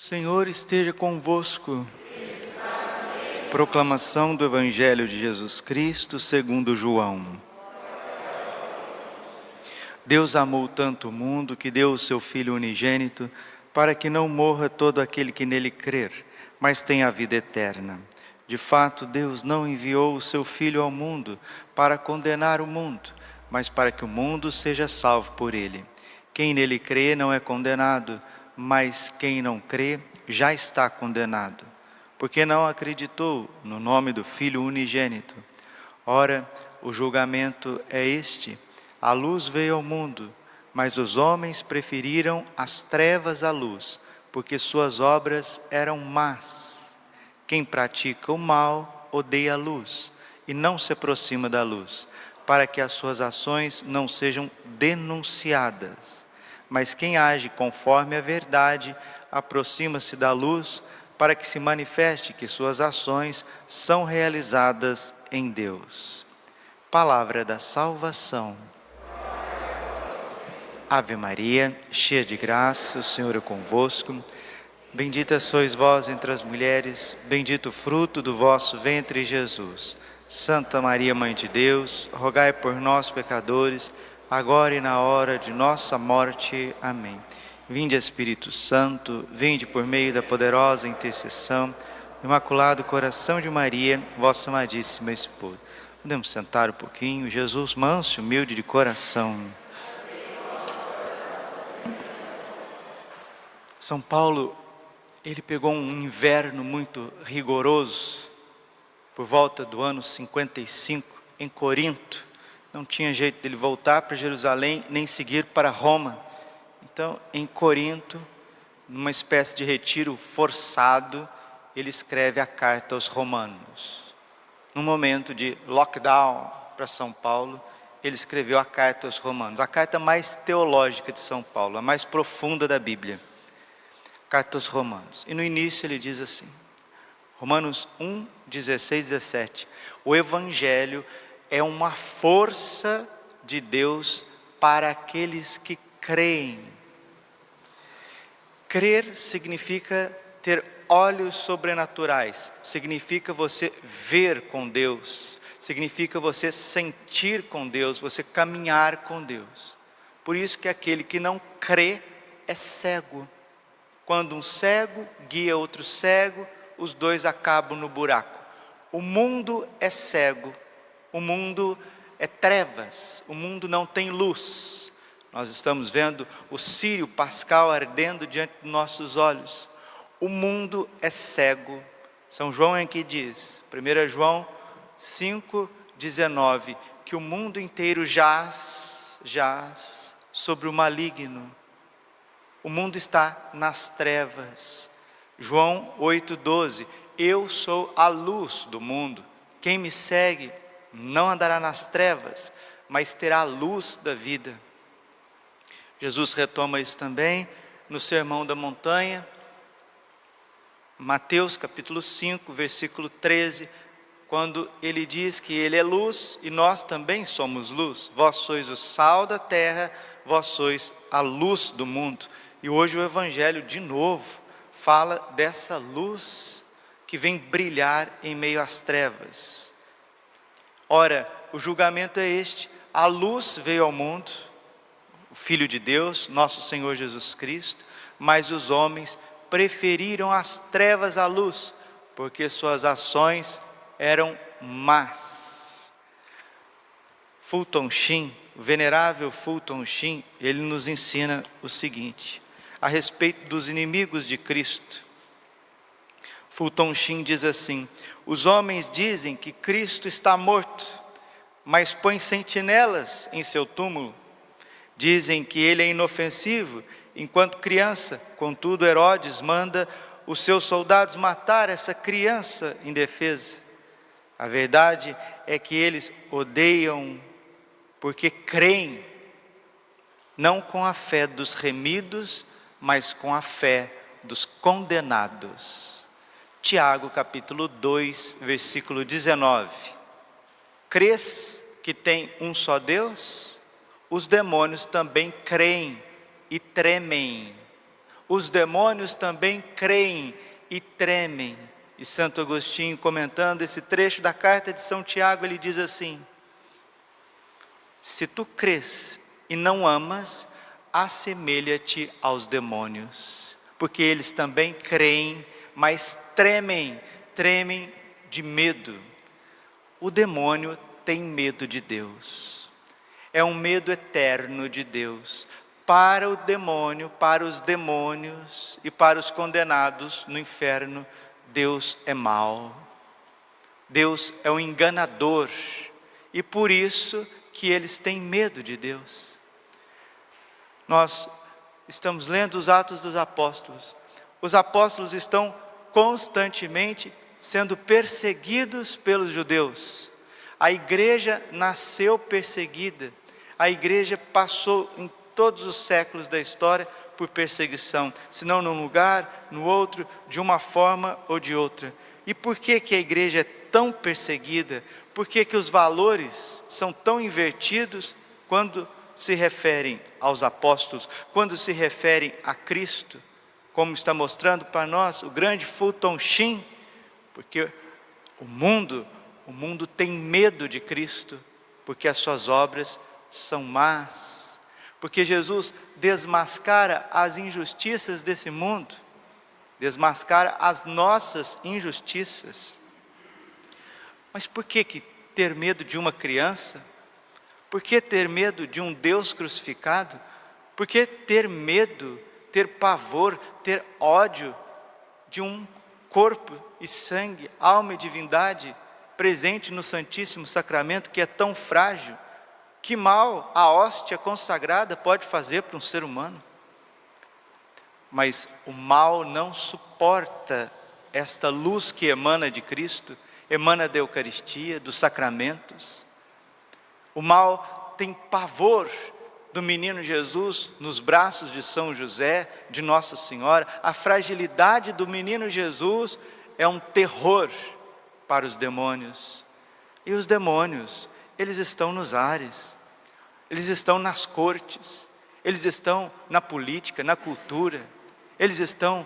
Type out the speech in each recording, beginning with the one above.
O Senhor esteja convosco. Proclamação do Evangelho de Jesus Cristo segundo João. Deus amou tanto o mundo que deu o seu Filho unigênito, para que não morra todo aquele que nele crer, mas tenha a vida eterna. De fato, Deus não enviou o seu Filho ao mundo para condenar o mundo, mas para que o mundo seja salvo por ele. Quem nele crê não é condenado, mas quem não crê já está condenado, porque não acreditou no nome do Filho unigênito. Ora, o julgamento é este: a luz veio ao mundo, mas os homens preferiram as trevas à luz, porque suas obras eram más. Quem pratica o mal odeia a luz e não se aproxima da luz, para que as suas ações não sejam denunciadas. Mas quem age conforme a verdade aproxima-se da luz, para que se manifeste que suas ações são realizadas em Deus. Palavra da salvação. Ave Maria, cheia de graça, o Senhor é convosco. Bendita sois vós entre as mulheres, bendito o fruto do vosso ventre, Jesus. Santa Maria, Mãe de Deus, rogai por nós, pecadores, agora e na hora de nossa morte. Amém. Vinde, Espírito Santo, vinde por meio da poderosa intercessão do Imaculado Coração de Maria, vossa amadíssima esposa. Podemos sentar um pouquinho. Jesus, manso e humilde de coração. São Paulo, ele pegou um inverno muito rigoroso, por volta do ano 55, em Corinto. Não tinha jeito dele voltar para Jerusalém, nem seguir para Roma. Então, em Corinto, numa espécie de retiro forçado, ele escreve a carta aos romanos. Num momento de lockdown para São Paulo, ele escreveu a carta aos romanos, a carta mais teológica de São Paulo, a mais profunda da Bíblia. Carta aos romanos. E no início ele diz assim, Romanos 1, 16, 17. O Evangelho é uma força de Deus para aqueles que creem. Crer significa ter olhos sobrenaturais, significa você ver com Deus, significa você sentir com Deus, você caminhar com Deus. Por isso que aquele que não crê é cego. Quando um cego guia outro cego, os dois acabam no buraco. O mundo é cego, o mundo é trevas, o mundo não tem luz. Nós estamos vendo o círio pascal ardendo diante dos nossos olhos. O mundo é cego. São João é que diz, 1 João 5, 19, que o mundo inteiro jaz sobre o maligno. O mundo está nas trevas. João 8,12, eu sou a luz do mundo. Quem me segue não andará nas trevas, mas terá a luz da vida. Jesus retoma isso também no Sermão da Montanha, Mateus capítulo 5, versículo 13, quando ele diz que ele é luz e nós também somos luz. Vós sois o sal da terra, vós sois a luz do mundo. E hoje o Evangelho de novo fala dessa luz que vem brilhar em meio às trevas. Ora, o julgamento é este: a luz veio ao mundo, o Filho de Deus, nosso Senhor Jesus Cristo, mas os homens preferiram as trevas à luz, porque suas ações eram más. Fulton Sheen, o venerável Fulton Sheen, ele nos ensina o seguinte, a respeito dos inimigos de Cristo. Fulton Sheen diz assim, os homens dizem que Cristo está morto, mas põem sentinelas em seu túmulo. Dizem que ele é inofensivo, enquanto criança. Contudo, Herodes manda os seus soldados matar essa criança indefesa. A verdade é que eles odeiam porque creem, não com a fé dos remidos, mas com a fé dos condenados. Tiago capítulo 2, versículo 19. Crês que tem um só Deus? Os demônios também creem e tremem. os demônios também creem e tremem. E Santo Agostinho, comentando esse trecho da carta de São Tiago, ele diz assim: se tu crês e não amas, assemelha-te aos demônios, porque eles também creem, mas tremem de medo. O demônio tem medo de Deus, é um medo eterno de Deus. Para o demônio, para os demônios e para os condenados no inferno, Deus é mau, Deus é um enganador, e por isso que eles têm medo de Deus. Nós estamos lendo os Atos dos Apóstolos. Os apóstolos estão constantemente sendo perseguidos pelos judeus. A igreja nasceu perseguida. A igreja passou em todos os séculos da história por perseguição, se não num lugar, no outro, de uma forma ou de outra. E por que que a igreja é tão perseguida? Por que que os valores são tão invertidos quando se referem aos apóstolos, quando se referem a Cristo? Como está mostrando para nós o grande Fulton Sheen, porque o mundo tem medo de Cristo, porque as suas obras são más. Porque Jesus desmascara as injustiças desse mundo, desmascara as nossas injustiças. Mas por que ter medo de uma criança? Por que ter medo de um Deus crucificado? Por que ter medo, ter pavor, ter ódio de um corpo e sangue, alma e divindade presente no Santíssimo Sacramento, que é tão frágil? Que mal a hóstia consagrada pode fazer para um ser humano? Mas o mal não suporta esta luz que emana de Cristo, emana da Eucaristia, dos sacramentos. O mal tem pavor do menino Jesus nos braços de São José, de Nossa Senhora. A fragilidade do menino Jesus é um terror para os demônios. E os demônios, eles estão nos ares, eles estão nas cortes, eles estão na política, na cultura, eles estão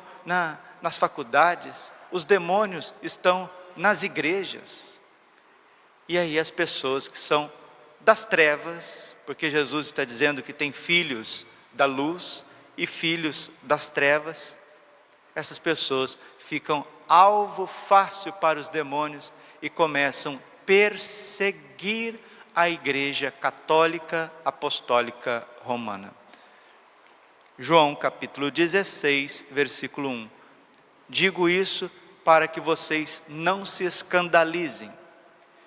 nas faculdades, os demônios estão nas igrejas. E aí as pessoas que são das trevas, porque Jesus está dizendo que tem filhos da luz e filhos das trevas, essas pessoas ficam alvo fácil para os demônios e começam a perseguir a Igreja Católica Apostólica Romana. João capítulo 16, versículo 1. Digo isso para que vocês não se escandalizem.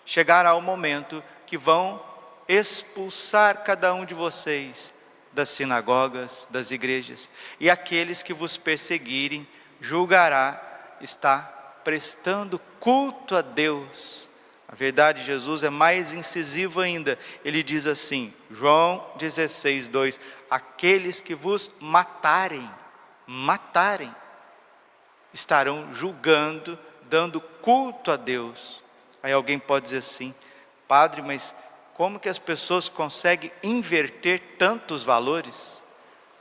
Chegará o momento que vão expulsar cada um de vocês das sinagogas, das igrejas, e aqueles que vos perseguirem julgará estar prestando culto a Deus. Na verdade, Jesus é mais incisivo ainda. Ele diz assim, João 16, 2, aqueles que vos matarem, estarão julgando, dando culto a Deus. Aí alguém pode dizer assim, padre, mas como que as pessoas conseguem inverter tantos valores?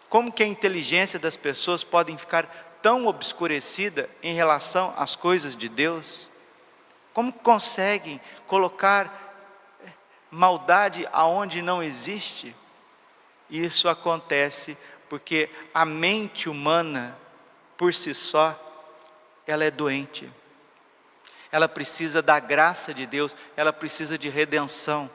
Como que a inteligência das pessoas pode ficar tão obscurecida em relação às coisas de Deus? Como conseguem colocar maldade aonde não existe? Isso acontece porque a mente humana, por si só, ela é doente. Ela precisa da graça de Deus, ela precisa de redenção.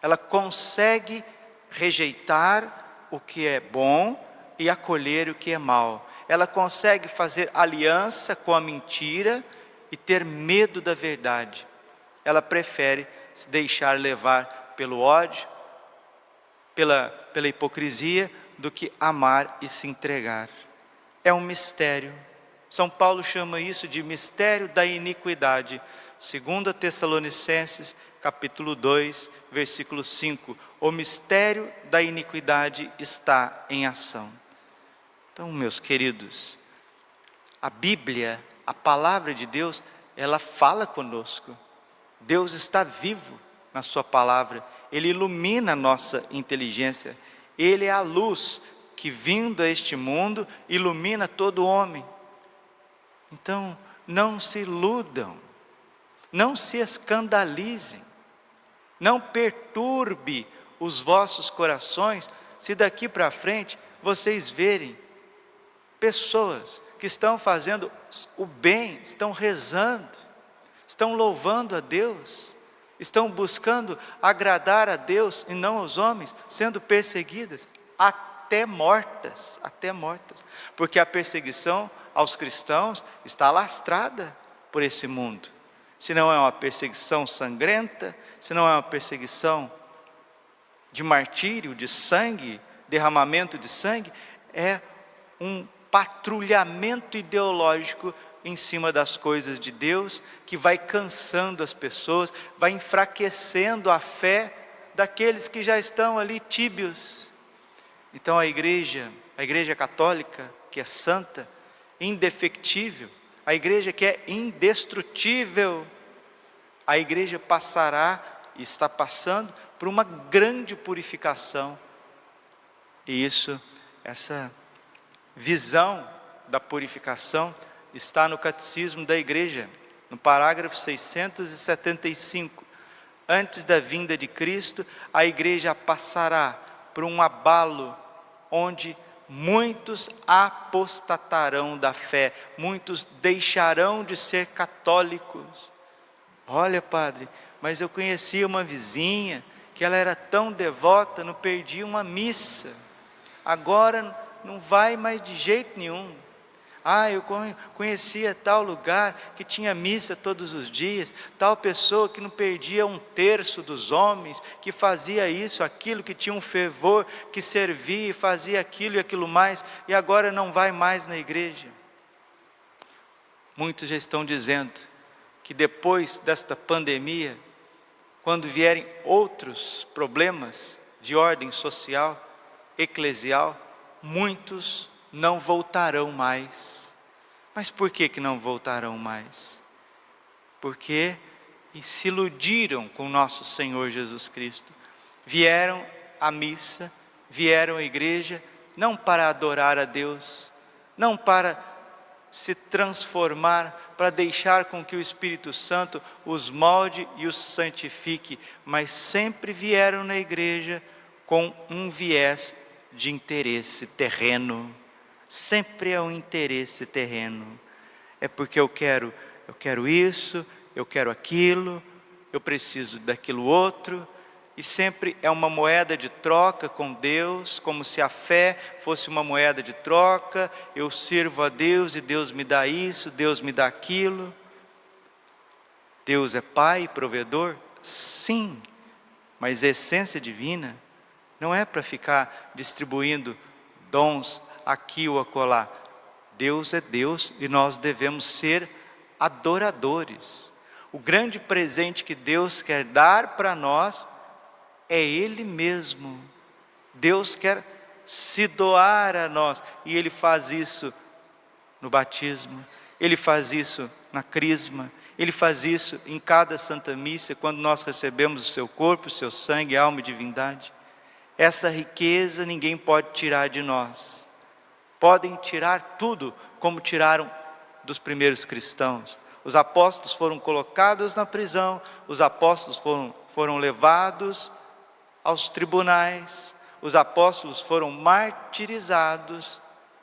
Ela consegue rejeitar o que é bom e acolher o que é mal. Ela consegue fazer aliança com a mentira e ter medo da verdade. Ela prefere se deixar levar pelo ódio, pela hipocrisia, do que amar e se entregar. É um mistério. São Paulo chama isso de mistério da iniquidade. 2 Tessalonicenses, capítulo 2, versículo 5. O mistério da iniquidade está em ação. Então, meus queridos, a Bíblia, a palavra de Deus, ela fala conosco. Deus está vivo na sua palavra. Ele ilumina a nossa inteligência. Ele é a luz que vindo a este mundo ilumina todo homem. Então, não se iludam, não se escandalizem, não perturbe os vossos corações, se daqui para frente vocês verem pessoas que estão fazendo o bem, estão rezando, estão louvando a Deus, estão buscando agradar a Deus e não aos homens, sendo perseguidas, até mortas, porque a perseguição aos cristãos está alastrada por esse mundo. Se não é uma perseguição sangrenta, se não é uma perseguição de martírio, de sangue, derramamento de sangue, é um patrulhamento ideológico em cima das coisas de Deus, que vai cansando as pessoas, vai enfraquecendo a fé daqueles que já estão ali tíbios. Então a igreja católica, que é santa, indefectível, a igreja que é indestrutível, a igreja passará e está passando por uma grande purificação. E essa visão da purificação está no Catecismo da Igreja, no parágrafo 675. Antes da vinda de Cristo, a igreja passará por um abalo, onde muitos apostatarão da fé, muitos deixarão de ser católicos. Olha, padre, mas eu conhecia uma vizinha, que ela era tão devota, não perdia uma missa, agora não vai mais de jeito nenhum. Eu conhecia tal lugar que tinha missa todos os dias, tal pessoa que não perdia um terço dos homens, que fazia isso, aquilo, que tinha um fervor, que servia e fazia aquilo e aquilo mais, e agora não vai mais na igreja. Muitos já estão dizendo que depois desta pandemia, quando vierem outros problemas de ordem social, eclesial, muitos não voltarão mais. Mas por que não voltarão mais? Porque se iludiram com nosso Senhor Jesus Cristo. Vieram à missa, vieram à igreja, não para adorar a Deus, não para se transformar, para deixar com que o Espírito Santo os molde e os santifique, mas sempre vieram na igreja com um viés de interesse terreno. Sempre é um interesse terreno. É porque eu quero isso, eu quero aquilo, eu preciso daquilo outro, e sempre é uma moeda de troca com Deus, como se a fé fosse uma moeda de troca. Eu sirvo a Deus e Deus me dá isso, Deus me dá aquilo. Deus é Pai e provedor? Sim, mas a essência divina não é para ficar distribuindo dons aqui ou acolá. Deus é Deus e nós devemos ser adoradores. O grande presente que Deus quer dar para nós é Ele mesmo. Deus quer se doar a nós, e Ele faz isso no batismo, Ele faz isso na crisma, Ele faz isso em cada Santa Missa, quando nós recebemos o seu corpo, o seu sangue, alma e divindade. Essa riqueza ninguém pode tirar de nós. Podem tirar tudo, como tiraram dos primeiros cristãos. Os apóstolos foram colocados na prisão, os apóstolos foram levados aos tribunais, os apóstolos foram martirizados,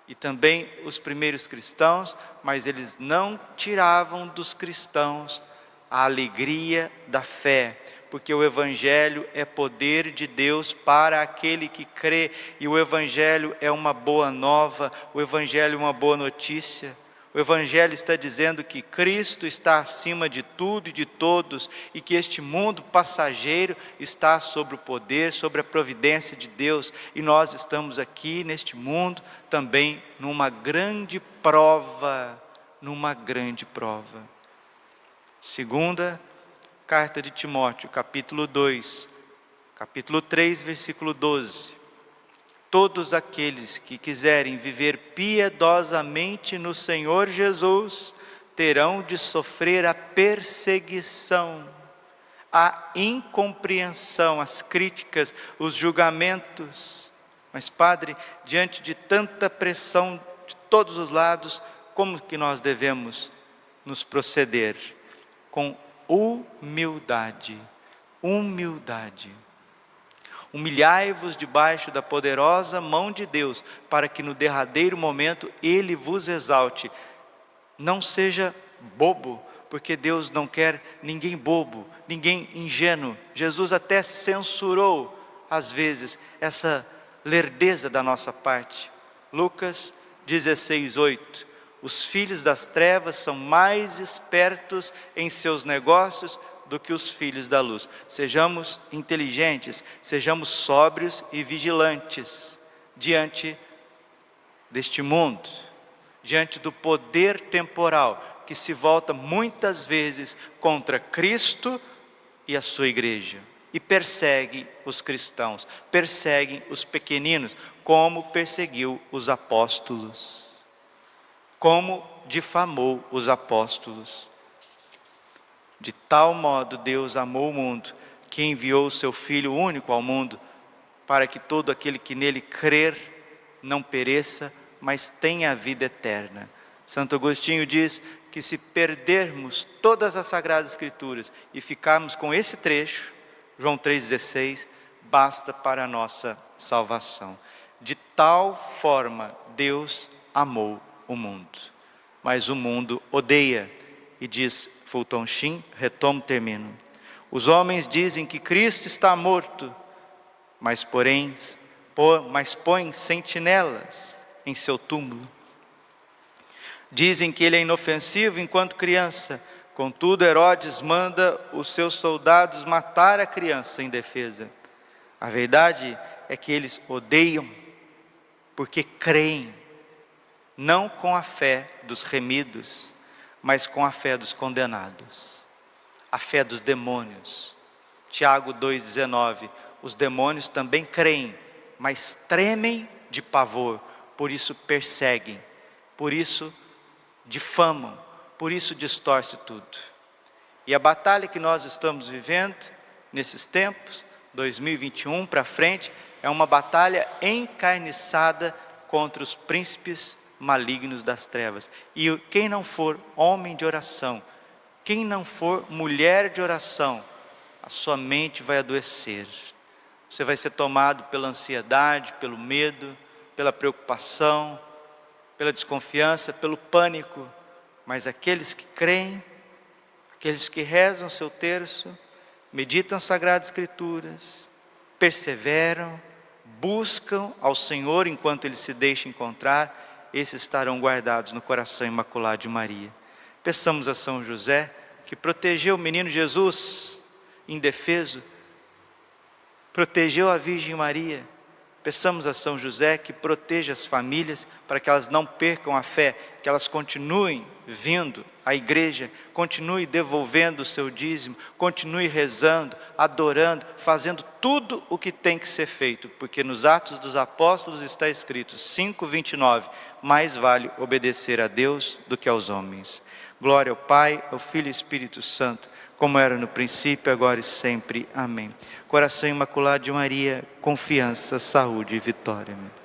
e também os primeiros cristãos, mas eles não tiravam dos cristãos a alegria da fé, porque o Evangelho é poder de Deus para aquele que crê, e o Evangelho é uma boa nova, o Evangelho é uma boa notícia. O Evangelho está dizendo que Cristo está acima de tudo e de todos, e que este mundo passageiro está sobre o poder, sobre a providência de Deus, e nós estamos aqui neste mundo também numa grande prova, Segunda Carta de Timóteo, capítulo 2, capítulo 3, versículo 12. Todos aqueles que quiserem viver piedosamente no Senhor Jesus, terão de sofrer a perseguição, a incompreensão, as críticas, os julgamentos. Mas, Padre, diante de tanta pressão de todos os lados, como que nós devemos nos proceder? Com humildade. Humildade. Humilhai-vos debaixo da poderosa mão de Deus, para que no derradeiro momento Ele vos exalte. Não seja bobo, porque Deus não quer ninguém bobo, ninguém ingênuo. Jesus até censurou, às vezes, essa lerdeza da nossa parte. Lucas 16:8. Os filhos das trevas são mais espertos em seus negócios do que os filhos da luz. Sejamos inteligentes, sejamos sóbrios e vigilantes diante deste mundo, diante do poder temporal que se volta muitas vezes contra Cristo e a sua igreja e persegue os cristãos, persegue os pequeninos, como perseguiu os apóstolos, como difamou os apóstolos. De tal modo Deus amou o mundo, que enviou o seu Filho único ao mundo, para que todo aquele que nele crer não pereça, mas tenha a vida eterna. Santo Agostinho diz que se perdermos todas as Sagradas Escrituras e ficarmos com esse trecho, João 3,16, basta para a nossa salvação. De tal forma Deus amou o mundo, mas o mundo odeia. E diz Fulton Sheen, retomo, termino. Os homens dizem que Cristo está morto, mas põem sentinelas em seu túmulo. Dizem que ele é inofensivo enquanto criança, contudo Herodes manda os seus soldados matar a criança indefesa. A verdade é que eles odeiam porque creem, não com a fé dos remidos, mas com a fé dos condenados, a fé dos demônios. Tiago 2,19, os demônios também creem, mas tremem de pavor, por isso perseguem, por isso difamam, por isso distorce tudo. E a batalha que nós estamos vivendo, nesses tempos, 2021 para frente, é uma batalha encarniçada contra os príncipes malignos das trevas. E quem não for homem de oração, quem não for mulher de oração, a sua mente vai adoecer. Você vai ser tomado pela ansiedade, pelo medo, pela preocupação, pela desconfiança, pelo pânico. Mas aqueles que creem, aqueles que rezam o seu terço, meditam as Sagradas Escrituras, perseveram, buscam ao Senhor enquanto Ele se deixa encontrar, esses estarão guardados no coração imaculado de Maria. Peçamos a São José, que protegeu o menino Jesus indefeso, protegeu a Virgem Maria. Peçamos a São José que proteja as famílias para que elas não percam a fé, que elas continuem vindo à igreja, continue devolvendo o seu dízimo, continue rezando, adorando, fazendo tudo o que tem que ser feito, porque nos Atos dos Apóstolos está escrito, 5:29, mais vale obedecer a Deus do que aos homens. Glória ao Pai, ao Filho e ao Espírito Santo, como era no princípio, agora e sempre. Amém. Coração Imaculado de Maria, confiança, saúde e vitória. Amém.